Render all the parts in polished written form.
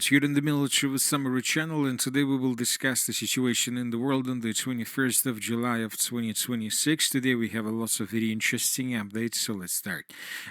You're in the military with Summary Channel, and today we will discuss the situation in the world on the 21st of July of 2026. Today we have a lot of very interesting updates, so let's start.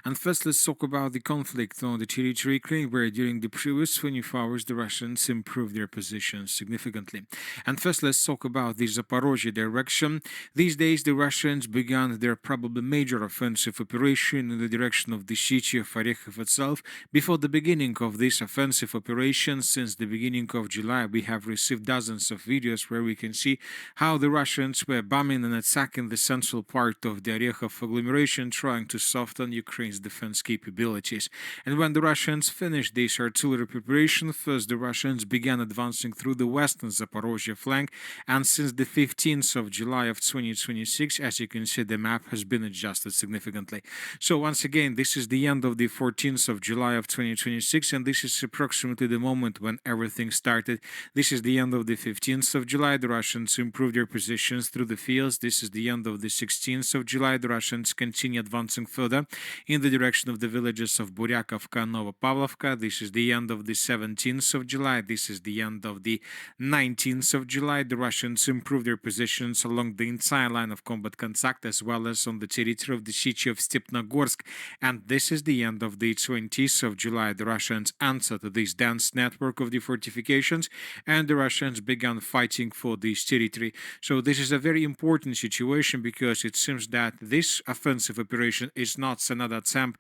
And first, let's talk about the conflict on the territory of Ukraine, where during the previous 24 hours the Russians improved their position significantly. And first, let's talk about the Zaporozhye direction. These days, the Russians began their probably major offensive operation in the direction of the city of Orekhov itself. Before the beginning of this offensive operation, since the beginning of July, we have received dozens of videos where we can see how the Russians were bombing and attacking the central part of the Orekhov agglomeration, trying to soften Ukraine's defense capabilities. And when the Russians finished this artillery preparation, first the Russians began advancing through the western Zaporozhye flank, and since the 15th of July of 2026, as you can see, the map has been adjusted significantly. So once again, this is the end of the 14th of July of 2026, and this is approximately the moment when everything started. This is the end of the 15th of July. The Russians improved their positions through the fields. This is the end of the 16th of July. The Russians continue advancing further in the direction of the villages of Buryakovka and Novopavlovka. This is the end of the 17th of July. This is the end of the 19th of July. The Russians improved their positions along the entire line of combat contact, as well as on the territory of the city of Stepnogorsk. And this is the end of the 20th of July. The Russians answered to this dense network of the fortifications, and the Russians began fighting for this territory. So this is a very important situation, because it seems that this offensive operation is not another attempt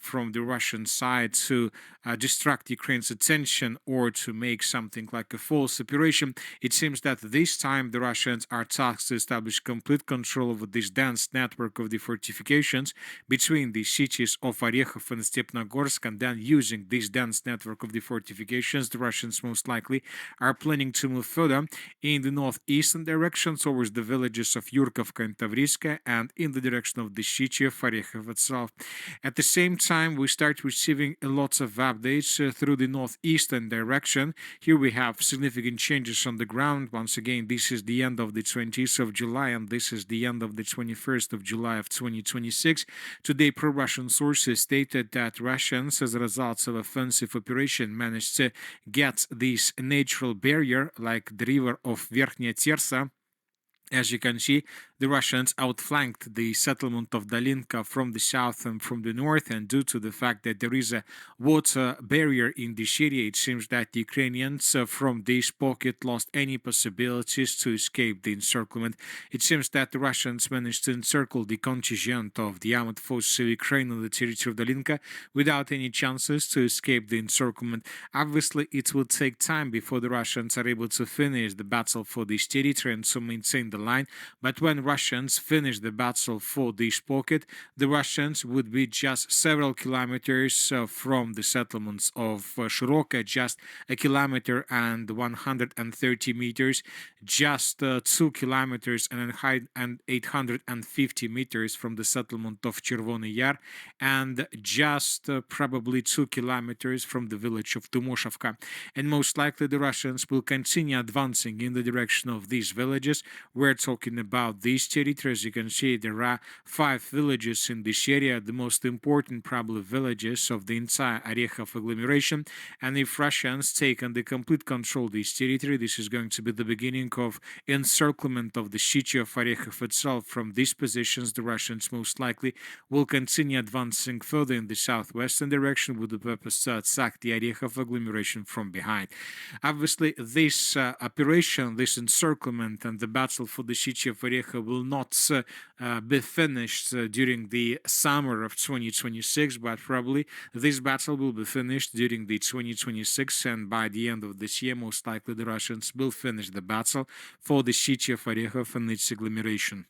from the Russian side to distract Ukraine's attention or to make something like a false operation. It seems that this time the Russians are tasked to establish complete control over this dense network of the fortifications between the cities of Orekhov and Stepnogorsk, and then using this dense network of the fortifications, the Russians most likely are planning to move further in the northeastern direction towards the villages of Yurkovka and Tavriska, and in the direction of the city of Orekhov itself. At the same time, we start receiving a lot of updates through the northeastern direction. Here we have significant changes on the ground. Once again, this is the end of the 20th of July, and this is the end of the 21st of July of 2026. Today, pro-Russian sources stated that Russians, as a result of offensive operation, managed to get this natural barrier, like the river of Verkhnya Tersa. As you can see, the Russians outflanked the settlement of Dalinka from the south and from the north, and due to the fact that there is a water barrier in this area, it seems that the Ukrainians from this pocket lost any possibilities to escape the encirclement. It seems that the Russians managed to encircle the contingent of the armed forces of Ukraine on the territory of Dalinka without any chances to escape the encirclement. Obviously, it will take time before the Russians are able to finish the battle for this territory and to maintain the line, but when Russians finish the battle for this pocket, the Russians would be just several kilometers from the settlements of Shiroka, just a kilometer and 130 meters, just 2 kilometers and 850 meters from the settlement of Chervony Yar, and just probably 2 kilometers from the village of Tumoshevka. And most likely the Russians will continue advancing in the direction of these villages. We're talking about these territories. You can see there are 5 villages in this area, the most important probably villages of the entire Orekhov agglomeration. And if Russians take on the complete control of this territory, this is going to be the beginning of encirclement of the city of Orekhov itself. From these positions, the Russians most likely will continue advancing further in the southwestern direction with the purpose to attack the Orekhov agglomeration from behind. Obviously, this operation, this encirclement and the battle for the city of Orekhov will not be finished during the summer of 2026, but probably this battle will be finished during the 2026, and by the end of this year, most likely the Russians will finish the battle for the city of Orekhov and its agglomeration.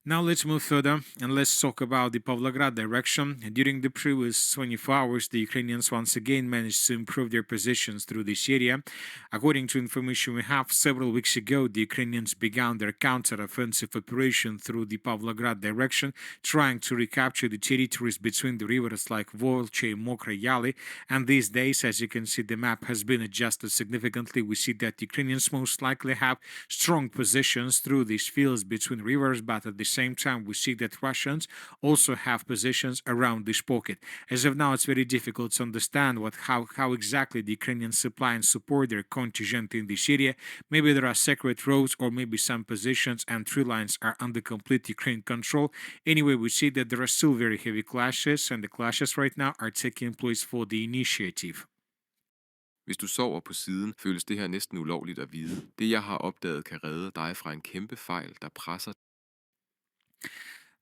Now let's move further and let's talk about the Pavlograd direction. During the previous 24 hours, the Ukrainians once again managed to improve their positions through this area. According to information we have, several weeks ago, the Ukrainians began their counter-offensive operation through the Pavlograd direction, trying to recapture the territories between the rivers like Volchy and Mokry Yali. And these days, as you can see, the map has been adjusted significantly. We see that the Ukrainians most likely have strong positions through these fields between rivers, but at the same time, we see that Russians also have positions around this pocket. As of now, it's very difficult to understand how exactly the Ukrainians supply and support their contingent in this area. Maybe there are secret roads, or maybe some positions and tree lines are under complete Ukraine control. Anyway, we see that there are still very heavy clashes, and the clashes right now are taking place for the initiative. Hvis du sover på siden, føles det her næsten ulovligt at vide. Det jeg har opdaget kan redde dig fra en kæmpe fejl, der presser.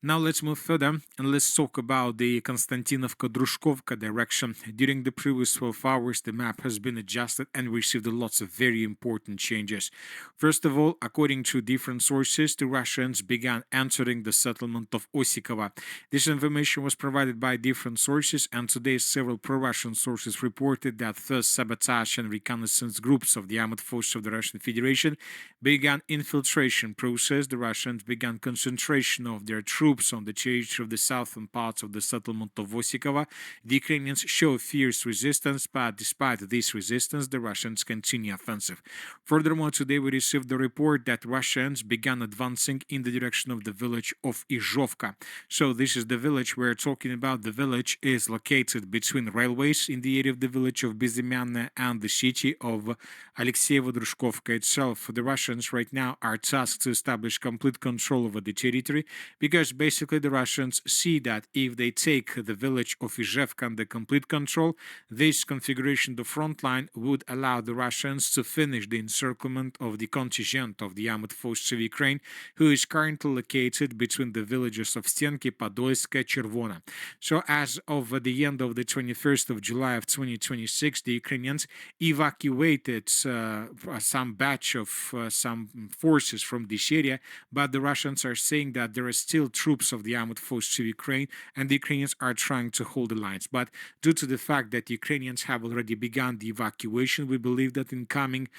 Now let's move further and let's talk about the Konstantinovka-Drushkovka direction. During the previous 12 hours, the map has been adjusted and received lots of very important changes. First of all, according to different sources, the Russians began entering the settlement of Osikova. This information was provided by different sources, and today several pro-Russian sources reported that first sabotage and reconnaissance groups of the armed forces of the Russian Federation began infiltration process. The Russians began concentration of their troops on the territory of the southern parts of the settlement of Osikova. The Ukrainians show fierce resistance, but despite this resistance, the Russians continue offensive. Furthermore, today we received the report that Russians began advancing in the direction of the village of Izhovka. So this is the village we're talking about. The village is located between railways in the area of the village of Bezymyanne and the city of Alexeyevo-Drushkovka itself. The Russians right now are tasked to establish complete control over the territory, because basically the Russians see that if they take the village of Izhovka under complete control, this configuration, the front line, would allow the Russians to finish the encirclement of the contingent of the armed forces of Ukraine, who is currently located between the villages of Stenki, Podolska, Chervona. So as of the end of the 21st of July of 2026, the Ukrainians evacuated some batch of some forces from this area, but the Russians are saying that there are still troops of the armed forces of Ukraine, and the Ukrainians are trying to hold the lines. But due to the fact that the Ukrainians have already begun the evacuation, we believe that in coming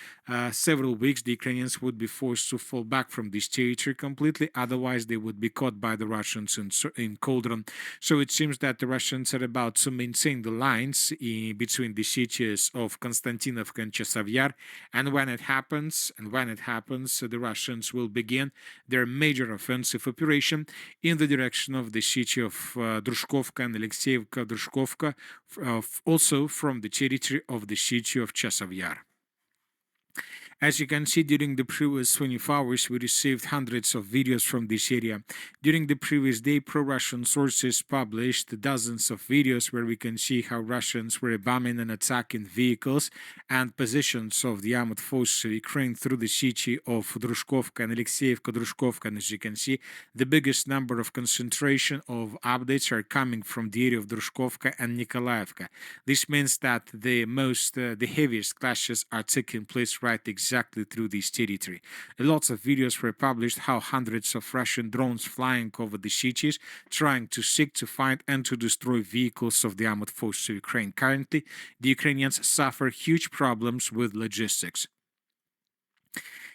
several weeks, the Ukrainians would be forced to fall back from this territory completely. Otherwise, they would be caught by the Russians in Cauldron. So it seems that the Russians are about to maintain the lines between the cities of Konstantinovka and Chasiv, and when it happens, the Russians will begin their major offensive operation in the direction of the city of Drushkovka and Alexeyevka-Drushkovka, also from the territory of the city of Chasiv. As you can see, during the previous 24 hours, we received hundreds of videos from this area. During the previous day, pro-Russian sources published dozens of videos where we can see how Russians were bombing and attacking vehicles and positions of the armed forces of Ukraine through the city of Drushkovka and Alexeyevka-Drushkovka. And as you can see, the biggest number of concentration of updates are coming from the area of Drushkovka and Nikolaevka. This means that the heaviest clashes are taking place right exactly through this territory. Lots of videos were published how hundreds of Russian drones flying over the cities, trying to seek to find and to destroy vehicles of the armed forces of Ukraine. Currently, the Ukrainians suffer huge problems with logistics.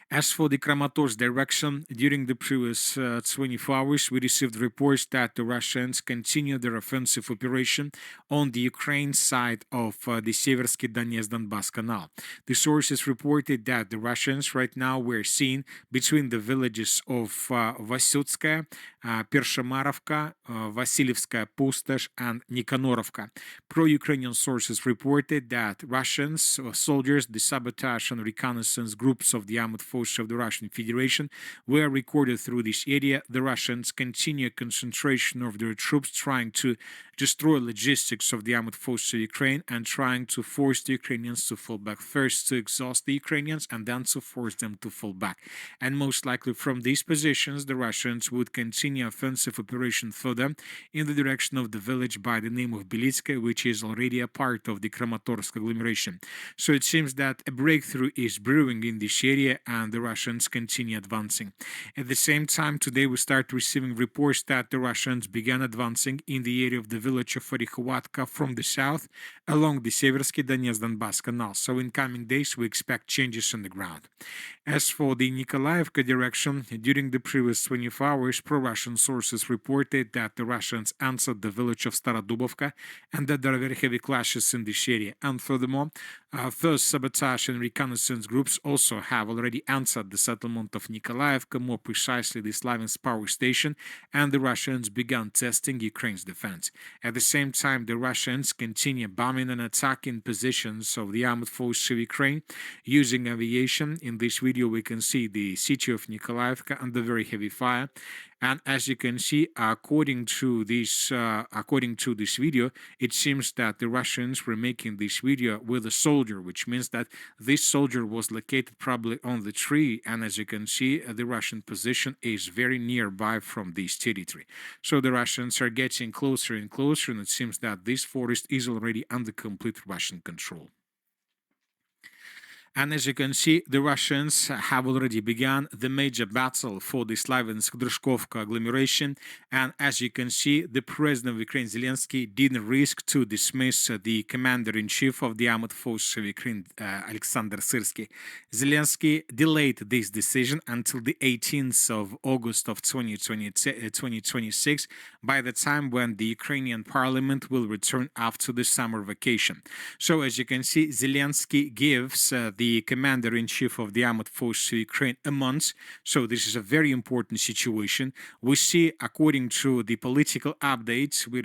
As for the Kramatorsk direction, during the previous 24 hours, we received reports that the Russians continue their offensive operation on the Ukraine side of the Seversky Donetsk-Donbass Canal. The sources reported that the Russians right now were seen between the villages of Vasyutskaya, Pershamarovka, Vasilevskaya Pustosh, and Nikonorovka. Pro-Ukrainian sources reported that Russians, soldiers, the sabotage and reconnaissance groups of the armed forces of the Russian Federation were recorded through this area. The Russians continue concentration of their troops trying to destroy logistics of the armed forces of Ukraine and trying to force the Ukrainians to fall back. First to exhaust the Ukrainians and then to force them to fall back. And most likely from these positions, the Russians would continue offensive operation further in the direction of the village by the name of Bilyi, which is already a part of the Kramatorsk agglomeration. So it seems that a breakthrough is brewing in this area and the Russians continue advancing. At the same time, today we start receiving reports that the Russians began advancing in the area of the village of Orikhovatka from the south along the Seversky Donetsk-Donbass Canal. So in coming days, we expect changes on the ground. As for the Nikolaevka direction, during the previous 24 hours, pro-Russian sources reported that the Russians answered the village of Starodubovka and that there are very heavy clashes in this area. And furthermore, First, sabotage and reconnaissance groups also have already entered the settlement of Nikolaevka, more precisely the Slaviansk power station, and the Russians began testing Ukraine's defense. At the same time, the Russians continue bombing and attacking positions of the armed forces of Ukraine using aviation. In this video, we can see the city of Nikolaevka under very heavy fire. And as you can see, according to this video, it seems that the Russians were making this video with a soldier, which means that this soldier was located probably on the tree. And as you can see, the Russian position is very nearby from this territory. So the Russians are getting closer and closer, and it seems that this forest is already under complete Russian control. And as you can see, the Russians have already begun the major battle for the Slaviansk-Druzhkovka agglomeration. And as you can see, the president of Ukraine, Zelensky, didn't risk to dismiss the commander-in-chief of the armed forces of Ukraine, Alexander Syrsky. Zelensky delayed this decision until the 18th of August of 2026, by the time when the Ukrainian parliament will return after the summer vacation. So as you can see, Zelensky gives the commander-in-chief of the armed forces of Ukraine a month. So this is a very important situation. We see, according to the political updates we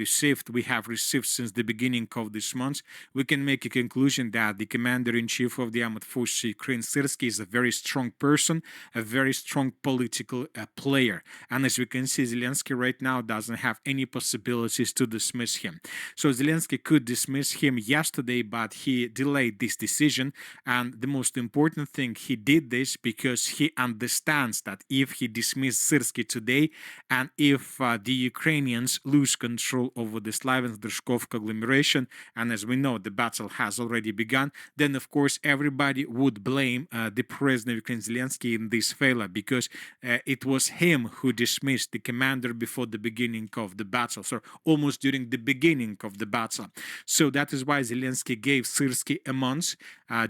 have received since the beginning of this month, we can make a conclusion that the commander-in-chief of the armed forces of Ukraine, Syrsky, is a very strong person, a very strong political player. And as we can see, Zelensky right now doesn't have any possibilities to dismiss him. So Zelensky could dismiss him yesterday, but he delayed this decision. And the most important thing, he did this because he understands that if he dismisses Syrsky today, and if the Ukrainians lose control over the Slaviansk-Druzhkovka agglomeration, and as we know, the battle has already begun, then of course everybody would blame the president of Ukraine, Zelensky, in this failure, because it was him who dismissed the commander before the beginning of the battle, so almost during the beginning of the battle. So that is why Zelensky gave Syrsky a month,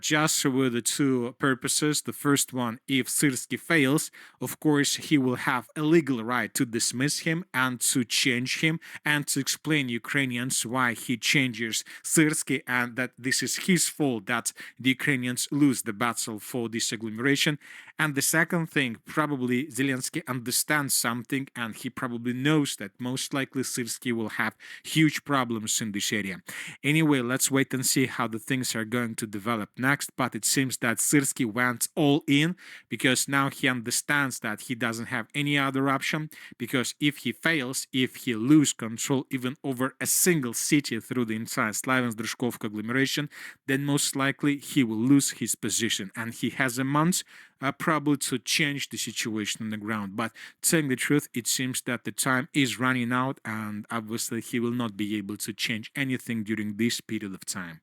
just with the two purposes. The first one, if Syrsky fails, of course, he will have a legal right to dismiss him and to change him and to explain Ukrainians why he changes Syrsky and that this is his fault that the Ukrainians lose the battle for this agglomeration. And the second thing, probably Zelensky understands something, and he probably knows that most likely Syrsky will have huge problems in this area. Anyway, let's wait and see how the things are going to develop next, but it seems that Syrsky went all in because now he understands that he doesn't have any other option, because if he fails, if he loses control even over a single city through the entire Slaviansk-Druzhkovka agglomeration, then most likely he will lose his position, and he has a month probably to change the situation on the ground. But telling the truth, it seems that the time is running out, and obviously he will not be able to change anything during this period of time.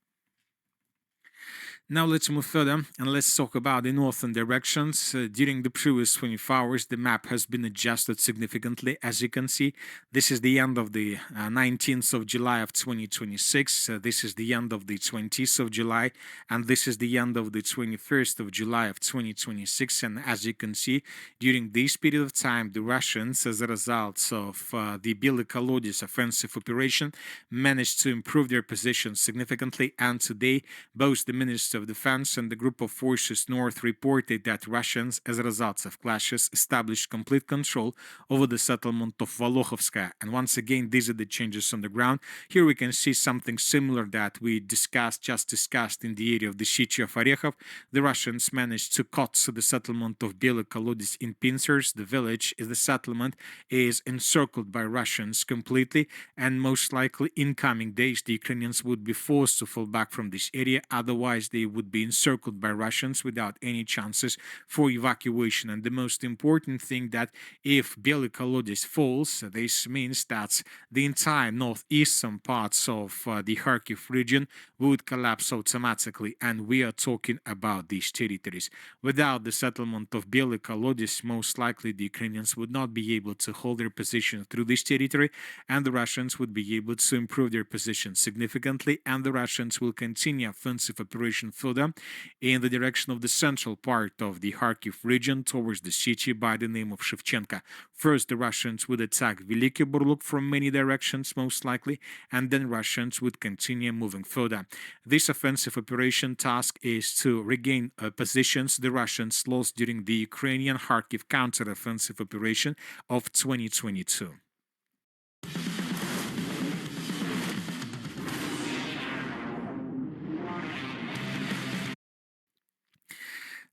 Now let's move further and let's talk about the northern directions. During the previous 24 hours, the map has been adjusted significantly. As you can see, this is the end of the 19th of July of 2026. This is the end of the 20th of July, and this is the end of the 21st of July of 2026. And as you can see, during this period of time, the Russians, as a result of the Bilyi Kolodiaz offensive operation, managed to improve their position significantly. And today, both the Minister of Defense and the group of forces north reported that Russians, as a result of clashes, established complete control over the settlement of Volokhovskaya. And once again, these are the changes on the ground. Here we can see something similar that we just discussed in the area of the city of Orekhov. The Russians managed to cut the settlement of Bilyi Kolodiaz in PINCERS. The village, the settlement, is encircled by Russians completely, and most likely in coming days the Ukrainians would be forced to fall back from this area. Otherwise, they would be encircled by Russians without any chances for evacuation. And the most important thing, that if Bilyi Kolodiaz falls, this means that the entire northeastern parts of the Kharkiv region would collapse automatically, and we are talking about these territories. Without the settlement of Bilyi Kolodiaz, most likely the Ukrainians would not be able to hold their position through this territory, and the Russians would be able to improve their position significantly, and the Russians will continue offensive operation operation further in the direction of the central part of the Kharkiv region towards the city by the name of Shevchenka. First, the Russians would attack Veliki Burluk from many directions, most likely, and then Russians would continue moving further. This offensive operation task is to regain positions the Russians lost during the Ukrainian Kharkiv counter-offensive operation of 2022.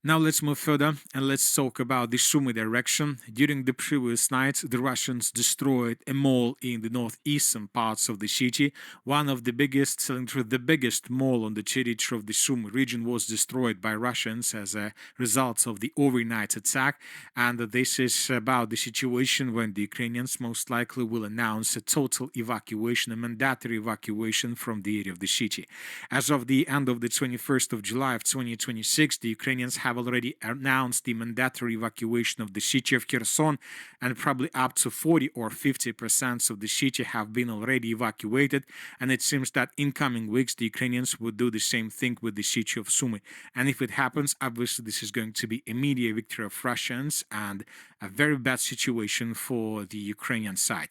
Now let's move further and let's talk about the Sumy direction. During the previous night, the Russians destroyed a mall in the northeastern parts of the city. One of the biggest, selling through the biggest mall on the territory of the Sumy region was destroyed by Russians as a result of the overnight attack. And this is about the situation when the Ukrainians most likely will announce a total evacuation, a mandatory evacuation from the area of the city. As of the end of the 21st of July of 2026, the Ukrainians have already announced the mandatory evacuation of the city of Kherson, and probably up to 40 or 50% of the city have been already evacuated. And it seems that in coming weeks, the Ukrainians would do the same thing with the city of Sumy. And if it happens, obviously this is going to be a immediate victory of Russians and a very bad situation for the Ukrainian side.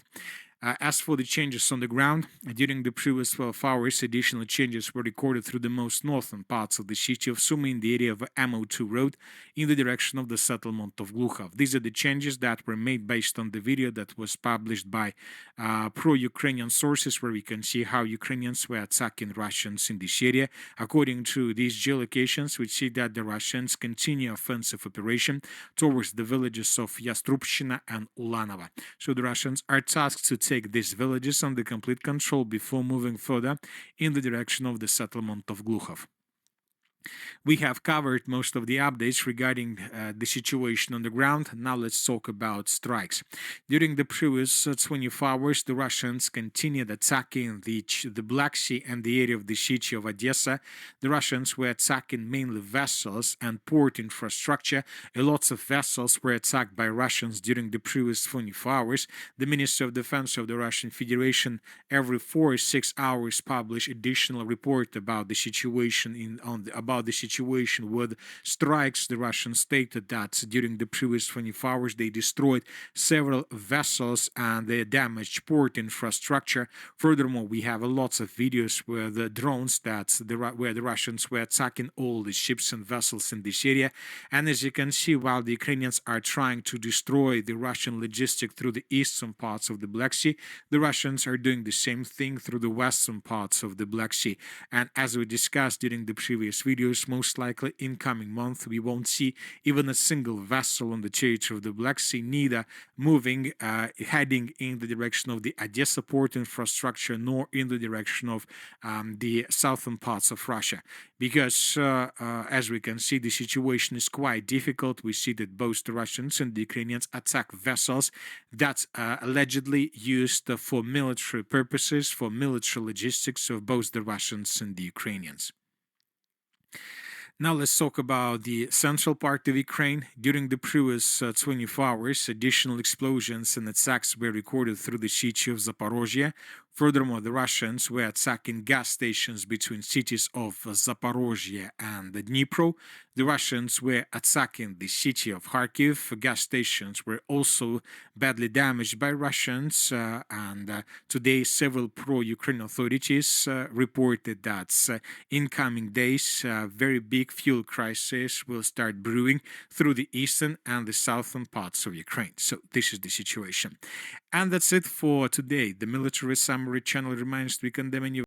As for the changes on the ground, during the previous 12 hours, additional changes were recorded through the most northern parts of the city of Sumy in the area of MO2 road in the direction of the settlement of Glukhov. These are the changes that were made based on the video that was published by pro-Ukrainian sources, where we can see how Ukrainians were attacking Russians in this area. According to these geolocations, we see that the Russians continue offensive operation towards the villages of Yastrubshina and Ulanova. So the Russians are tasked to take these villages under complete control before moving further in the direction of the settlement of Glukhov. We have covered most of the updates regarding the situation on the ground. Now let's talk about strikes. During the previous 24 hours, the Russians continued attacking the Black Sea and the area of the city of Odessa. The Russians were attacking mainly vessels and port infrastructure. Lots of vessels were attacked by Russians during the previous 24 hours. The Ministry of Defense of the Russian Federation every 4 or 6 hours publish additional report about the situation about the situation with strikes. The Russians stated that during the previous 24 hours they destroyed several vessels and they damaged port infrastructure. Furthermore, we have lots of videos where the drones where the Russians were attacking all the ships and vessels in this area. And as you can see, while the Ukrainians are trying to destroy the Russian logistic through the eastern parts of the Black Sea, the Russians are doing the same thing through the western parts of the Black Sea. And as we discussed during the previous videos, most likely in coming month we won't see even a single vessel on the territory of the Black Sea, neither moving, heading in the direction of the Odessa port infrastructure, nor in the direction of the southern parts of Russia. Because as we can see, the situation is quite difficult. We see that both the Russians and the Ukrainians attack vessels that allegedly used for military purposes, for military logistics of both the Russians and the Ukrainians. Now let's talk about the central part of Ukraine. During the previous 24 hours, additional explosions and attacks were recorded through the city of Zaporozhye. Furthermore, the Russians were attacking gas stations between cities of Zaporozhye and Dnipro. The Russians were attacking the city of Kharkiv. Gas stations were also badly damaged by Russians. Today, several pro-Ukraine authorities reported that in coming days, very big fuel crisis will start brewing through the eastern and the southern parts of Ukraine. So this is the situation. And that's it for today. The Military Summary channel reminds we condemn any